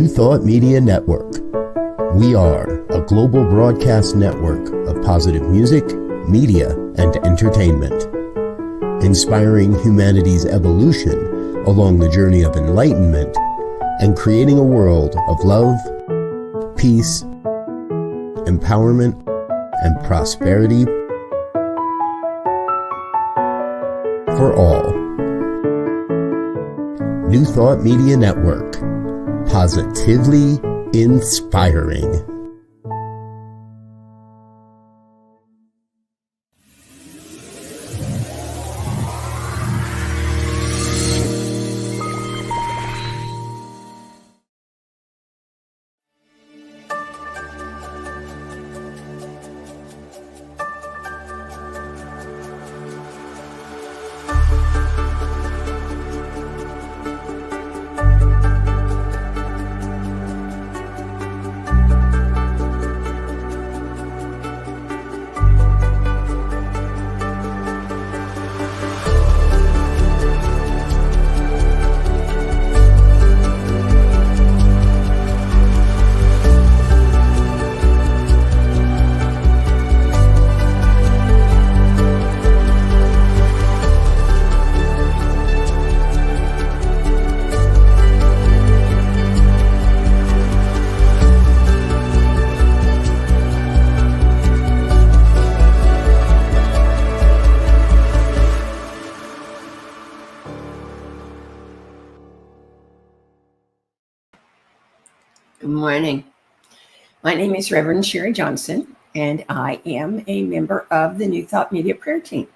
New Thought Media Network. We are a global broadcast network of positive music, media, and entertainment, inspiring humanity's evolution along the journey of enlightenment and creating a world of love, peace, empowerment, and prosperity for all. New Thought Media Network. Positively inspiring. Good morning. My name is Rev Sharri Johnson, and I am a member of the New Thought Media Prayer Team,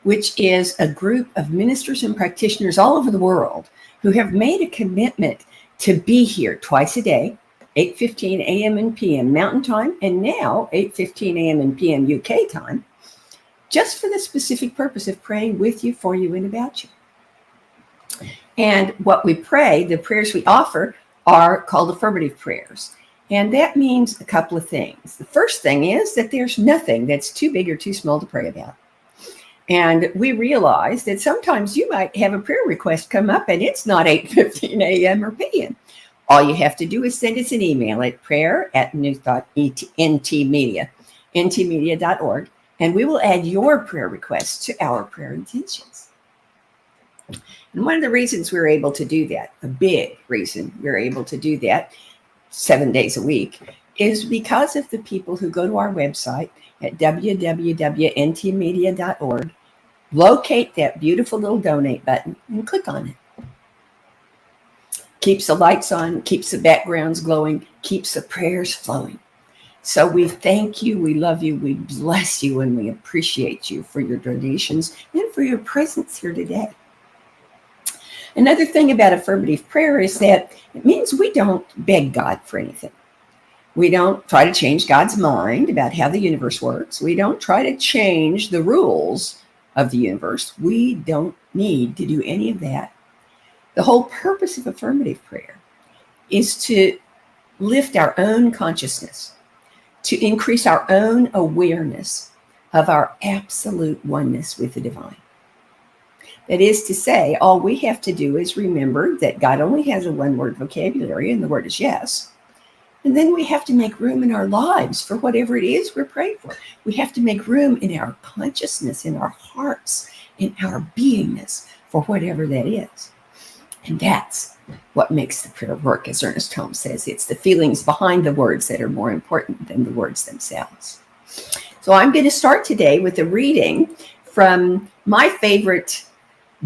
which is a group of ministers and practitioners all over the world who have made a commitment to be here twice a day, 8:15 a.m. and p.m. Mountain Time, and now 8:15 a.m. and p.m. UK time, just for the specific purpose of praying with you, for you, and about you. And what we pray, the prayers we offer, are called affirmative prayers. And that means a couple of things. The first thing is that there's nothing that's too big or too small to pray about. And we realize that sometimes you might have a prayer request come up and it's not 8:15 a.m. or p.m. All you have to do is send us an email at prayer@ntmedia.org, and we will add your prayer requests to our prayer intentions. And one of the reasons we're able to do that, a big reason we're able to do that 7 days a week, is because of the people who go to our website at www.ntmedia.org, locate that beautiful little donate button, and click on it. Keeps the lights on, keeps the backgrounds glowing, keeps the prayers flowing. So we thank you, we love you, we bless you, and we appreciate you for your donations and for your presence here today. Another thing about affirmative prayer is that it means we don't beg God for anything. We don't try to change God's mind about how the universe works. We don't try to change the rules of the universe. We don't need to do any of that. The whole purpose of affirmative prayer is to lift our own consciousness, to increase our own awareness of our absolute oneness with the divine. That is to say, all we have to do is remember that God only has a one-word vocabulary, and the word is yes. And then we have to make room in our lives for whatever it is we're praying for. We have to make room in our consciousness, in our hearts, in our beingness for whatever that is. And that's what makes the prayer work, as Ernest Holmes says. It's the feelings behind the words that are more important than the words themselves. So I'm going to start today with a reading from my favorite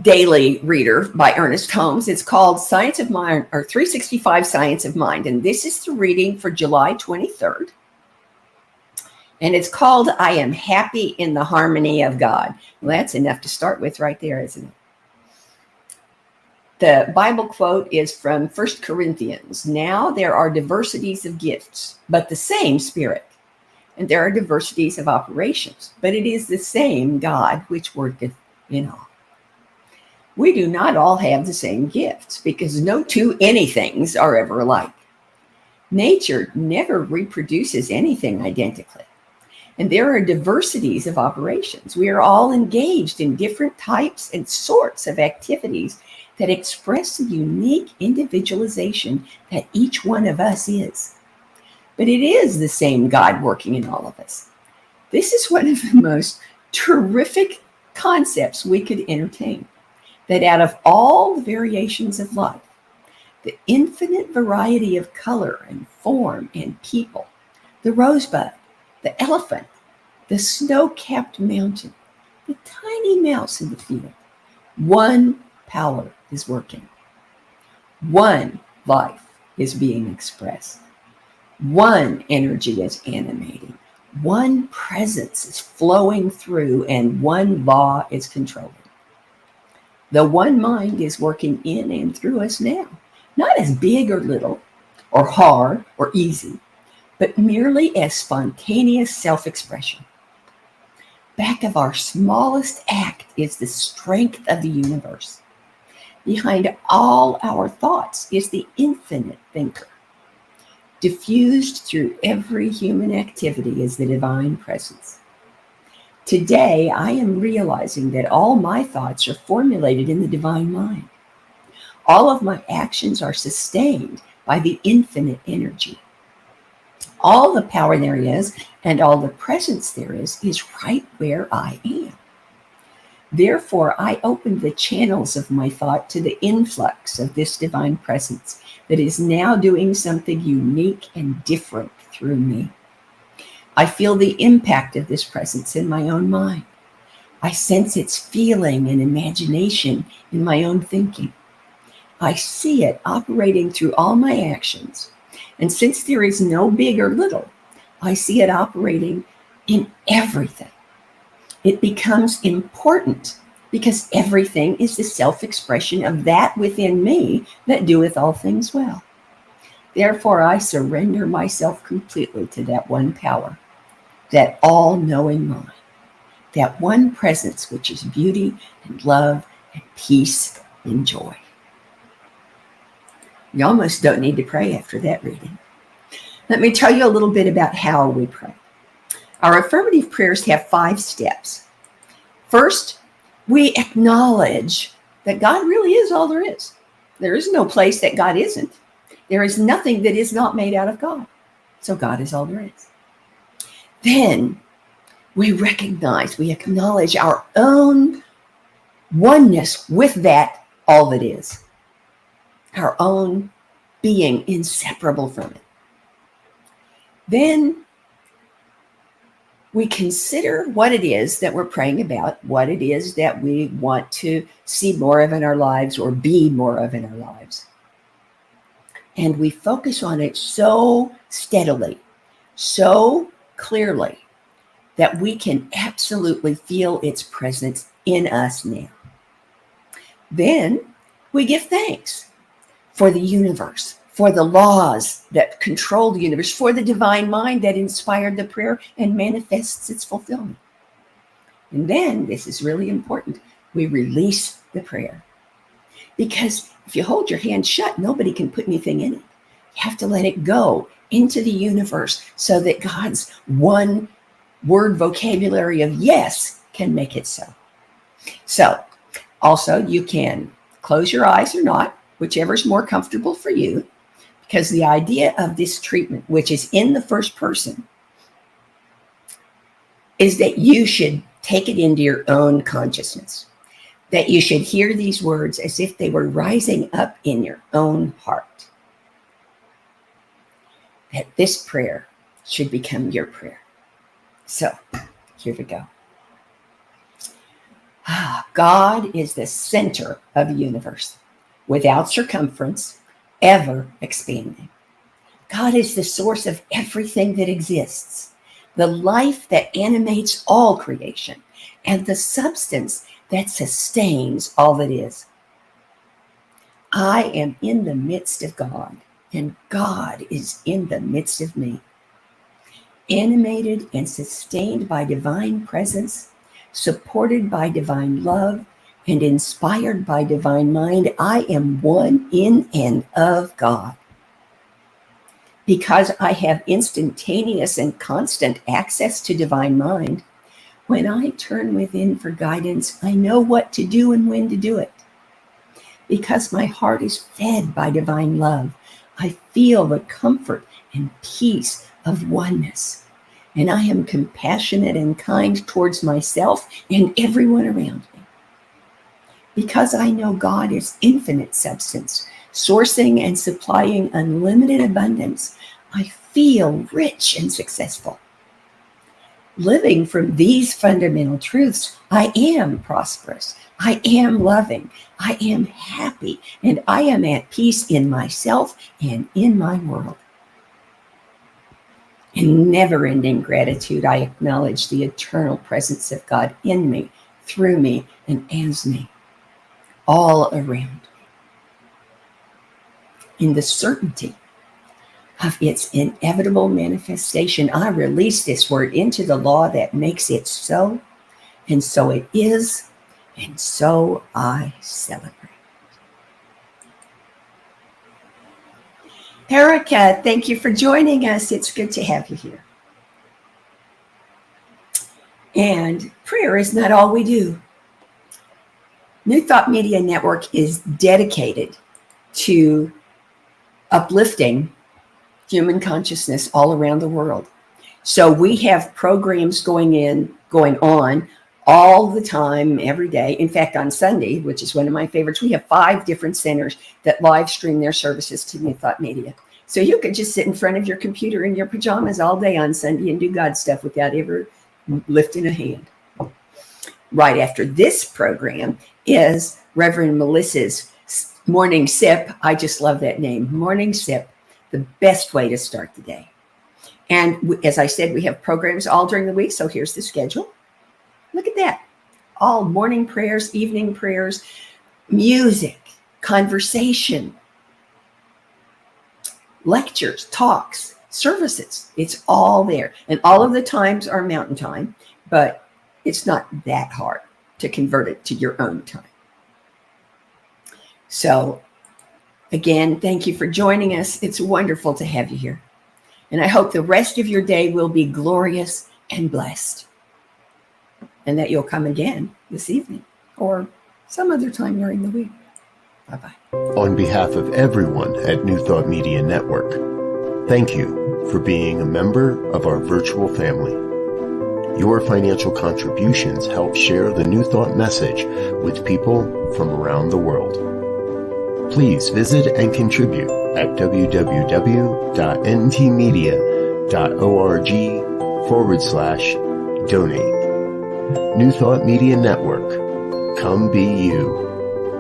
daily reader by Ernest Holmes. It's called Science of Mind, or 365 Science of Mind. And this is the reading for July 23rd. And it's called I Am Happy in the Harmony of God. Well, that's enough to start with right there, isn't it? The Bible quote is from 1 Corinthians. Now there are diversities of gifts, but the same Spirit. And there are diversities of operations, but it is the same God which worketh in all. We do not all have the same gifts, because no two anythings are ever alike. Nature never reproduces anything identically. And there are diversities of operations. We are all engaged in different types and sorts of activities that express the unique individualization that each one of us is. But it is the same God working in all of us. This is one of the most terrific concepts we could entertain, that out of all the variations of life, the infinite variety of color and form and people, the rosebud, the elephant, the snow-capped mountain, the tiny mouse in the field, one power is working. One life is being expressed. One energy is animating. One presence is flowing through, and one law is controlling. The one mind is working in and through us now, not as big or little, or hard or easy, but merely as spontaneous self-expression. Back of our smallest act is the strength of the universe. Behind all our thoughts is the infinite thinker. Diffused through every human activity is the divine presence. Today, I am realizing that all my thoughts are formulated in the divine mind. All of my actions are sustained by the infinite energy. All the power there is and all the presence there is right where I am. Therefore, I open the channels of my thought to the influx of this divine presence that is now doing something unique and different through me. I feel the impact of this presence in my own mind. I sense its feeling and imagination in my own thinking. I see it operating through all my actions. And since there is no big or little, I see it operating in everything. It becomes important because everything is the self-expression of that within me that doeth all things well. Therefore, I surrender myself completely to that one power, that all-knowing mind, that one presence which is beauty and love and peace and joy. You almost don't need to pray after that reading. Let me tell you a little bit about how we pray. Our affirmative prayers have 5 steps. First, we acknowledge that God really is all there is. There is no place that God isn't. There is nothing that is not made out of God. So God is all there is. Then we recognize, we acknowledge our own oneness with that all that is. Our own being inseparable from it. Then we consider what it is that we're praying about, what it is that we want to see more of in our lives or be more of in our lives. And we focus on it so steadily, so clearly, that we can absolutely feel its presence in us now. Then we give thanks for the universe, for the laws that control the universe, for the divine mind that inspired the prayer and manifests its fulfillment. And then, this is really important, we release the prayer. Because if you hold your hand shut, nobody can put anything in it. You have to let it go into the universe so that God's one word vocabulary of yes can make it so. So, also, you can close your eyes or not, whichever is more comfortable for you, because the idea of this treatment, which is in the first person, is that you should take it into your own consciousness, that you should hear these words as if they were rising up in your own heart, that this prayer should become your prayer. So, here we go. God is the center of the universe, without circumference, ever expanding. God is the source of everything that exists, the life that animates all creation, and the substance that sustains all that is. I am in the midst of God, and God is in the midst of me. Animated and sustained by divine presence, supported by divine love, and inspired by divine mind, I am one in and of God. Because I have instantaneous and constant access to divine mind, when I turn within for guidance, I know what to do and when to do it. because my heart is fed by divine love. I feel the comfort and peace of oneness, and I am compassionate and kind towards myself and everyone around me. Because I know God is infinite substance, sourcing and supplying unlimited abundance, I feel rich and successful. Living from these fundamental truths, I am prosperous, I am loving, I am happy, and I am at peace in myself and in my world. In never-ending gratitude, I acknowledge the eternal presence of God in me, through me, and as me, all around me. In the certainty of its inevitable manifestation, I release this word into the law that makes it so, and so it is, and so I celebrate. Erica, thank you for joining us. It's good to have you here. And prayer is not all we do. New Thought Media Network is dedicated to uplifting human consciousness all around the world. So we have programs going on all the time, every day. In fact, on Sunday, which is one of my favorites, we have 5 different centers that live stream their services to New Thought Media. So you could just sit in front of your computer in your pajamas all day on Sunday and do God stuff without ever lifting a hand. Right after this program is Reverend Melissa's Morning Sip. I just love that name, Morning Sip, the best way to start the day. And as I said, we have programs all during the week. So here's the schedule. Look at that. All morning prayers, evening prayers, music, conversation, lectures, talks, services. It's all there. And all of the times are Mountain Time, but it's not that hard to convert it to your own time. So again, thank you for joining us. It's wonderful to have you here. And I hope the rest of your day will be glorious and blessed. And that you'll come again this evening or some other time during the week. Bye-bye. On behalf of everyone at New Thought Media Network, thank you for being a member of our virtual family. Your financial contributions help share the New Thought message with people from around the world. Please visit and contribute at www.ntmedia.org/donate. New Thought Media Network, come be you.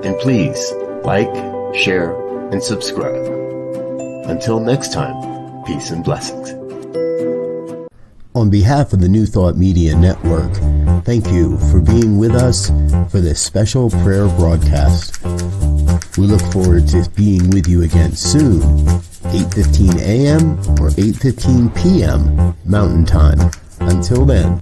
And please like, share, and subscribe. Until next time, peace and blessings. On behalf of the New Thought Media Network, thank you for being with us for this special prayer broadcast. We look forward to being with you again soon, 8:15 a.m. or 8:15 p.m. Mountain Time. Until then.